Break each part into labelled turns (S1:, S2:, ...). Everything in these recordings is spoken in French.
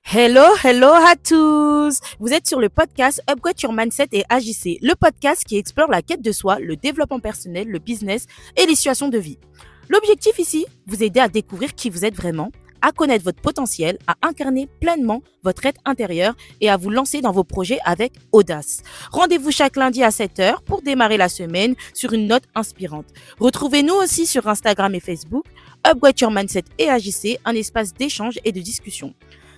S1: Hello, hello à tous! Vous êtes sur le podcast Upgrade Your Mindset et Agissez, le podcast qui explore la quête de soi, le développement personnel, le business et les situations de vie. L'objectif ici, vous aider à découvrir qui vous êtes vraiment, à connaître votre potentiel, à incarner pleinement votre être intérieur et à vous lancer dans vos projets avec audace. Rendez-vous chaque lundi à 7h pour démarrer la semaine sur une note inspirante. Retrouvez-nous aussi sur Instagram et Facebook, Upgrade Your Mindset et Agissez, un espace d'échange et de discussion.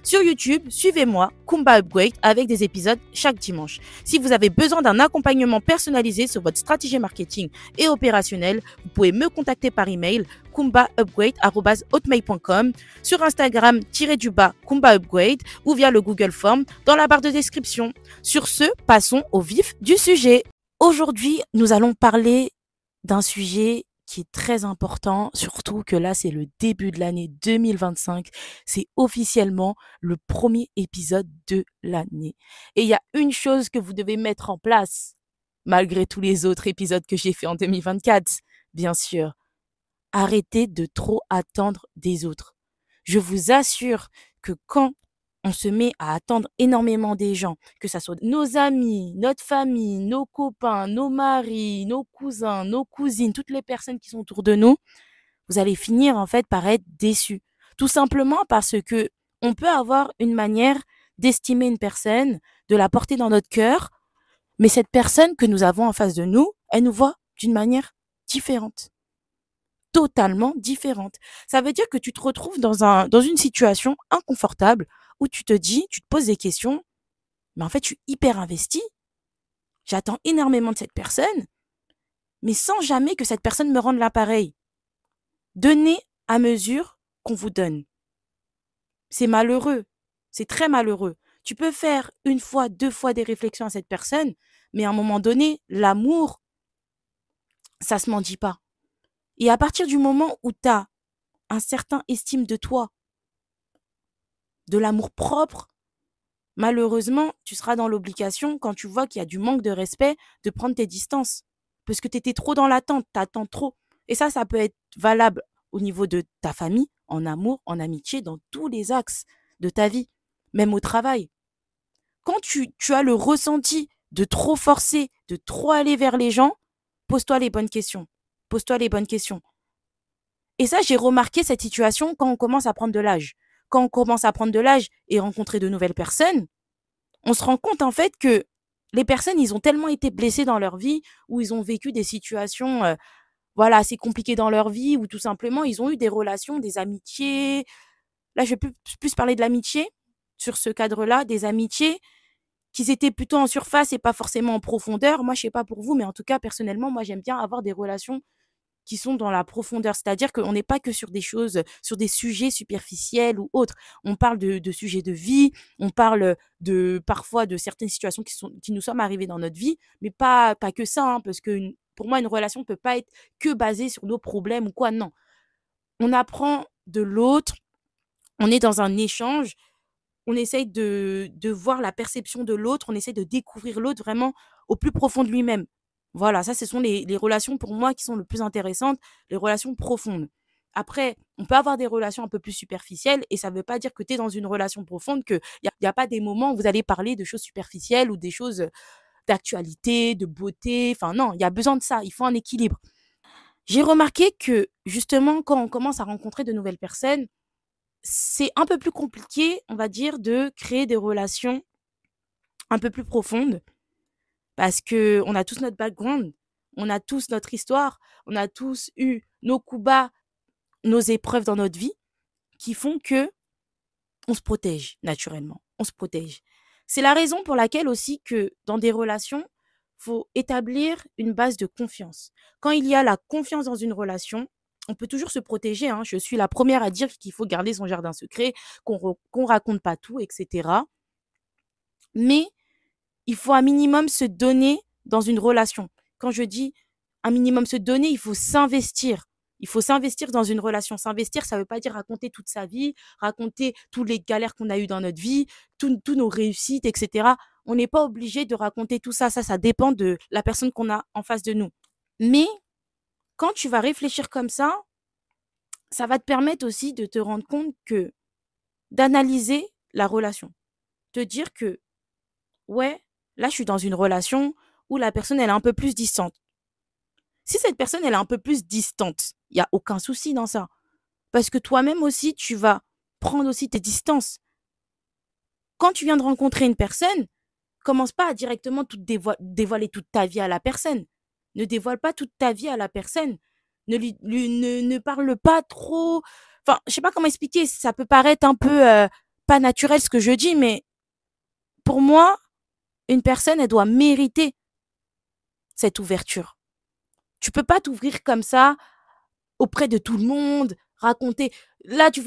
S1: Sur YouTube, suivez-moi, Kumba Upgrade, avec des épisodes chaque dimanche. Si vous avez besoin d'un accompagnement personnalisé sur votre stratégie marketing et opérationnelle, vous pouvez me contacter par email kumbaupgrade@hotmail.com, sur Instagram Kumba Upgrade ou via le Google Form dans la barre de description. Sur ce, passons au vif du sujet. Aujourd'hui, nous allons parler d'un sujet qui est très important, surtout que là, c'est le début de l'année 2025. C'est officiellement le premier épisode de l'année. Et il y a une chose que vous devez mettre en place, malgré tous les autres épisodes que j'ai fait en 2024, bien sûr. Arrêtez de trop attendre des autres. Je vous assure que quand on se met à attendre énormément des gens, que ça soit nos amis, notre famille, nos copains, nos maris, nos cousins, nos cousines, toutes les personnes qui sont autour de nous, vous allez finir en fait par être déçus. Tout simplement parce que on peut avoir une manière d'estimer une personne, de la porter dans notre cœur, mais cette personne que nous avons en face de nous, elle nous voit d'une manière différente. Totalement différente. Ça veut dire que tu te retrouves dans une situation inconfortable où tu te poses des questions, mais en fait, je suis hyper investie, j'attends énormément de cette personne, mais sans jamais que cette personne me rende l'appareil. Donnez à mesure qu'on vous donne. C'est malheureux, c'est très malheureux. Tu peux faire une fois, deux fois des réflexions à cette personne, mais à un moment donné, l'amour, ça se mendie pas. Et à partir du moment où tu as un certain estime de toi, de l'amour propre, malheureusement, tu seras dans l'obligation, quand tu vois qu'il y a du manque de respect, de prendre tes distances. Parce que tu étais trop dans l'attente, tu attends trop. Et ça peut être valable au niveau de ta famille, en amour, en amitié, dans tous les axes de ta vie, même au travail. Quand tu as le ressenti de trop forcer, de trop aller vers les gens, pose-toi les bonnes questions. Pose-toi les bonnes questions. Et ça, j'ai remarqué cette situation quand on commence à prendre de l'âge. Quand on commence à prendre de l'âge et rencontrer de nouvelles personnes, on se rend compte en fait que les personnes, ils ont tellement été blessés dans leur vie, ou ils ont vécu des situations voilà, assez compliquées dans leur vie, ou tout simplement, ils ont eu des relations, des amitiés. Là, je vais plus parler de l'amitié sur ce cadre-là, des amitiés qui étaient plutôt en surface et pas forcément en profondeur. Moi, je sais pas pour vous, mais en tout cas, personnellement, moi, j'aime bien avoir des relations qui sont dans la profondeur. C'est-à-dire qu'on n'est pas que sur des choses, sur des sujets superficiels ou autres. On parle de sujets de vie, on parle parfois de certaines situations qui nous sont arrivées dans notre vie, mais pas que ça, hein, parce que pour moi, une relation ne peut pas être que basée sur nos problèmes ou quoi. Non. On apprend de l'autre, on est dans un échange, on essaye de voir la perception de l'autre, on essaye de découvrir l'autre vraiment au plus profond de lui-même. Voilà, ça, ce sont les relations pour moi qui sont le plus intéressantes, les relations profondes. Après, on peut avoir des relations un peu plus superficielles et ça ne veut pas dire que tu es dans une relation profonde, qu'il n'y a pas des moments où vous allez parler de choses superficielles ou des choses d'actualité, de beauté. Enfin non, il y a besoin de ça, il faut un équilibre. J'ai remarqué que justement, quand on commence à rencontrer de nouvelles personnes, c'est un peu plus compliqué, on va dire, de créer des relations un peu plus profondes parce que on a tous notre background, on a tous notre histoire, on a tous eu nos coups bas, nos épreuves dans notre vie qui font que on se protège naturellement, on se protège. C'est la raison pour laquelle aussi que dans des relations, faut établir une base de confiance. Quand il y a la confiance dans une relation, on peut toujours se protéger, hein. Je suis la première à dire qu'il faut garder son jardin secret, qu'on raconte pas tout, etc. Mais il faut un minimum se donner dans une relation. Quand je dis un minimum se donner, il faut s'investir. Il faut s'investir dans une relation. S'investir, ça ne veut pas dire raconter toute sa vie, raconter toutes les galères qu'on a eues dans notre vie, tous nos réussites, etc. On n'est pas obligé de raconter tout ça. Ça dépend de la personne qu'on a en face de nous. Mais quand tu vas réfléchir comme ça va te permettre aussi de te rendre compte que d'analyser la relation. Te dire que, ouais, là, je suis dans une relation où la personne, elle est un peu plus distante. Si cette personne, elle est un peu plus distante, il n'y a aucun souci dans ça. Parce que toi-même aussi, tu vas prendre aussi tes distances. Quand tu viens de rencontrer une personne, commence pas à directement dévoiler toute ta vie à la personne. Ne dévoile pas toute ta vie à la personne. Ne parle pas trop. Enfin, je sais pas comment expliquer. Ça peut paraître un peu pas naturel ce que je dis, mais pour moi, une personne, elle doit mériter cette ouverture. Tu peux pas t'ouvrir comme ça auprès de tout le monde, raconter. Là, je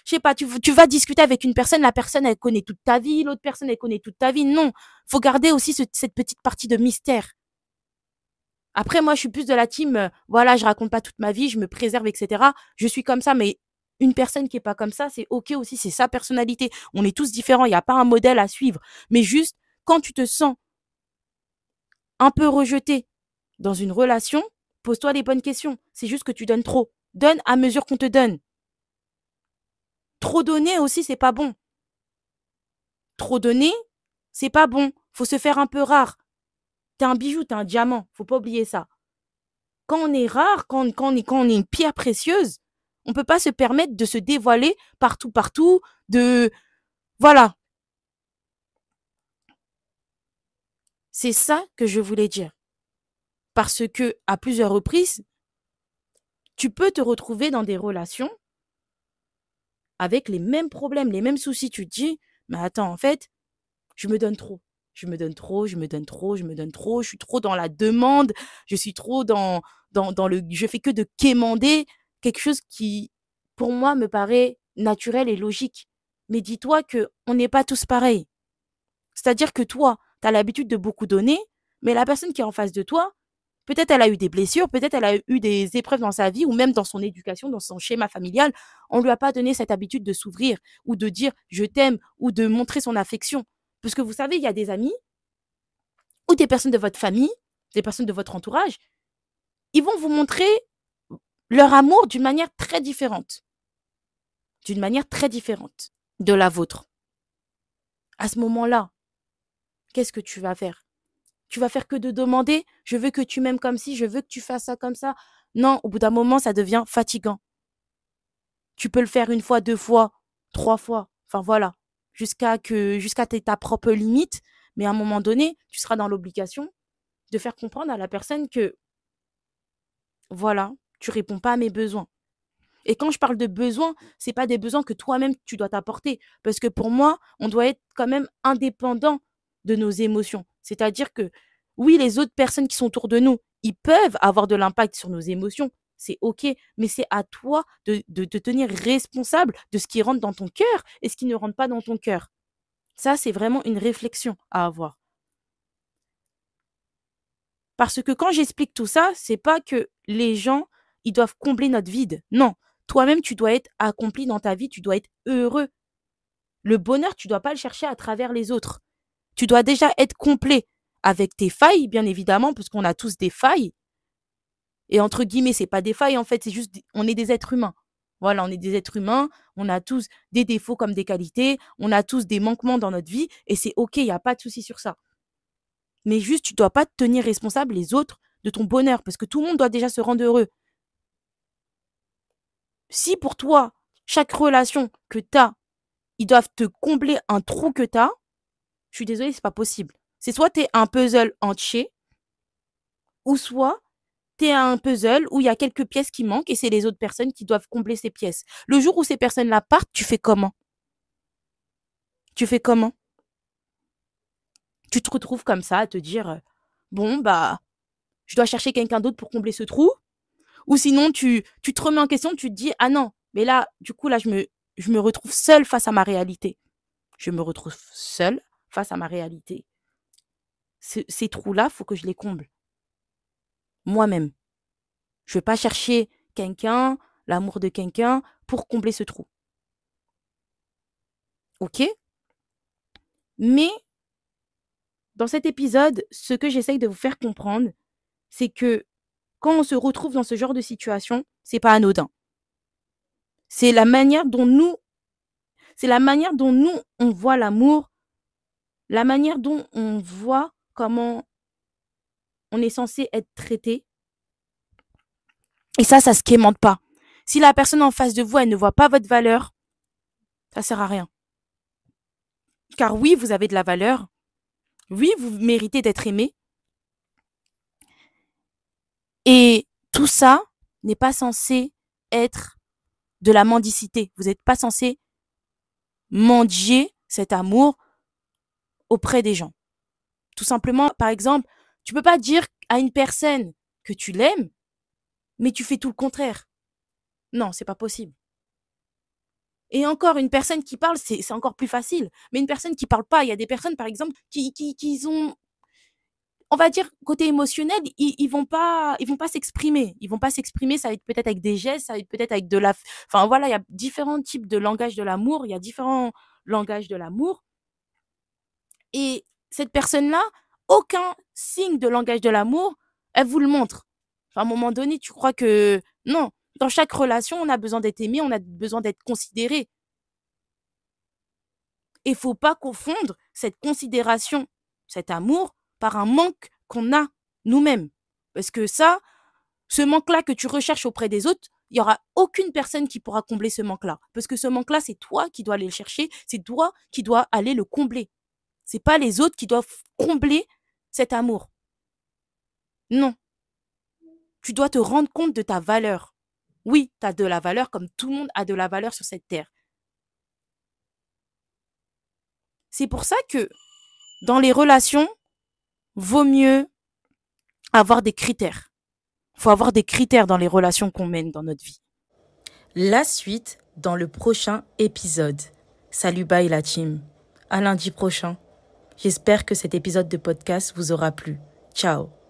S1: sais pas, tu vas discuter avec une personne, la personne, elle connaît toute ta vie, l'autre personne, elle connaît toute ta vie. Non, faut garder aussi cette petite partie de mystère. Après, moi, je suis plus de la team, voilà, je raconte pas toute ma vie, je me préserve, etc. Je suis comme ça, mais une personne qui est pas comme ça, c'est ok aussi, c'est sa personnalité. On est tous différents, il n'y a pas un modèle à suivre. Mais juste, quand tu te sens un peu rejeté dans une relation, pose-toi les bonnes questions. C'est juste que tu donnes trop. Donne à mesure qu'on te donne. Trop donner aussi, c'est pas bon. Trop donner, c'est pas bon. Faut se faire un peu rare. T'es un bijou, t'es un diamant. Faut pas oublier ça. Quand on est rare, quand on est une pierre précieuse, on peut pas se permettre de se dévoiler partout, voilà. C'est ça que je voulais dire. Parce que, à plusieurs reprises, tu peux te retrouver dans des relations avec les mêmes problèmes, les mêmes soucis. Tu te dis, mais attends, en fait, je me donne trop. Je me donne trop, je me donne trop, je me donne trop. Je suis trop dans la demande. Je suis trop dans le. Je fais que de quémander quelque chose qui, pour moi, me paraît naturel et logique. Mais dis-toi que on n'est pas tous pareils. C'est-à-dire que toi, tu as l'habitude de beaucoup donner, mais la personne qui est en face de toi, peut-être elle a eu des blessures, peut-être elle a eu des épreuves dans sa vie ou même dans son éducation, dans son schéma familial. On ne lui a pas donné cette habitude de s'ouvrir ou de dire je t'aime ou de montrer son affection. Parce que vous savez, il y a des amis ou des personnes de votre famille, des personnes de votre entourage, ils vont vous montrer leur amour d'une manière très différente. D'une manière très différente de la vôtre. À ce moment-là, qu'est-ce que tu vas faire? Tu vas faire que de demander, je veux que tu m'aimes comme ci, je veux que tu fasses ça comme ça. Non, au bout d'un moment, ça devient fatigant. Tu peux le faire une fois, deux fois, trois fois, enfin voilà, jusqu'à ta propre limite, mais à un moment donné, tu seras dans l'obligation de faire comprendre à la personne que voilà, tu réponds pas à mes besoins. Et quand je parle de besoins, c'est pas des besoins que toi-même tu dois t'apporter parce que pour moi, on doit être quand même indépendant de nos émotions. C'est-à-dire que oui, les autres personnes qui sont autour de nous, ils peuvent avoir de l'impact sur nos émotions, c'est OK, mais c'est à toi de te tenir responsable de ce qui rentre dans ton cœur et ce qui ne rentre pas dans ton cœur. Ça, c'est vraiment une réflexion à avoir. Parce que quand j'explique tout ça, c'est pas que les gens, ils doivent combler notre vide. Non. Toi-même, tu dois être accompli dans ta vie, tu dois être heureux. Le bonheur, tu dois pas le chercher à travers les autres. Tu dois déjà être complet avec tes failles, bien évidemment, parce qu'on a tous des failles. Et entre guillemets, c'est pas des failles, en fait, c'est juste, on est des êtres humains. Voilà, on est des êtres humains, on a tous des défauts comme des qualités, on a tous des manquements dans notre vie, et c'est OK, il n'y a pas de souci sur ça. Mais juste, tu dois pas te tenir responsable les autres de ton bonheur, parce que tout le monde doit déjà se rendre heureux. Si pour toi, chaque relation que tu as, ils doivent te combler un trou que tu as, je suis désolée, c'est pas possible. C'est soit tu es un puzzle entier, ou soit tu es un puzzle où il y a quelques pièces qui manquent et c'est les autres personnes qui doivent combler ces pièces. Le jour où ces personnes-là partent, tu fais comment? Tu fais comment? Tu te retrouves comme ça à te dire, bon, bah, je dois chercher quelqu'un d'autre pour combler ce trou. Ou sinon, tu te remets en question, tu te dis, ah non, mais là, du coup, là, je me retrouve seule face à ma réalité. Je me retrouve seule face à ma réalité. Ces trous-là, faut que je les comble moi-même. Je ne vais pas chercher quelqu'un, l'amour de quelqu'un, pour combler ce trou. OK? Mais dans cet épisode, ce que j'essaye de vous faire comprendre, c'est que quand on se retrouve dans ce genre de situation, c'est pas anodin. C'est la manière dont nous, C'est la manière dont nous, on voit l'amour, la manière dont on voit comment on est censé être traité. Et ça se quémande pas. Si la personne en face de vous, elle ne voit pas votre valeur, ça sert à rien. Car oui, vous avez de la valeur. Oui, vous méritez d'être aimé. Et tout ça n'est pas censé être de la mendicité. Vous n'êtes pas censé mendier cet amour auprès des gens. Tout simplement, par exemple, tu peux pas dire à une personne que tu l'aimes, mais tu fais tout le contraire. Non, c'est pas possible. Et encore, une personne qui parle, c'est encore plus facile. Mais une personne qui parle pas, il y a des personnes, par exemple, qui ont, on va dire, côté émotionnel, ils vont pas s'exprimer. Ils vont pas s'exprimer, ça va être peut-être avec des gestes, ça va être peut-être avec de la, enfin voilà, il y a différents types de langage de l'amour, il y a différents langages de l'amour. Et cette personne-là, aucun signe de langage de l'amour, elle vous le montre. Enfin, à un moment donné, tu crois que non. Dans chaque relation, on a besoin d'être aimé, on a besoin d'être considéré. Et il faut pas confondre cette considération, cet amour, par un manque qu'on a nous-mêmes. Parce que ça, ce manque-là que tu recherches auprès des autres, il y aura aucune personne qui pourra combler ce manque-là. Parce que ce manque-là, c'est toi qui dois aller le chercher, c'est toi qui dois aller le combler. C'est pas les autres qui doivent combler cet amour. Non. Tu dois te rendre compte de ta valeur. Oui, tu as de la valeur comme tout le monde a de la valeur sur cette terre. C'est pour ça que dans les relations, vaut mieux avoir des critères. Il faut avoir des critères dans les relations qu'on mène dans notre vie. La suite dans le prochain épisode. Salut, bye la team. À lundi prochain. J'espère que cet épisode de podcast vous aura plu. Ciao.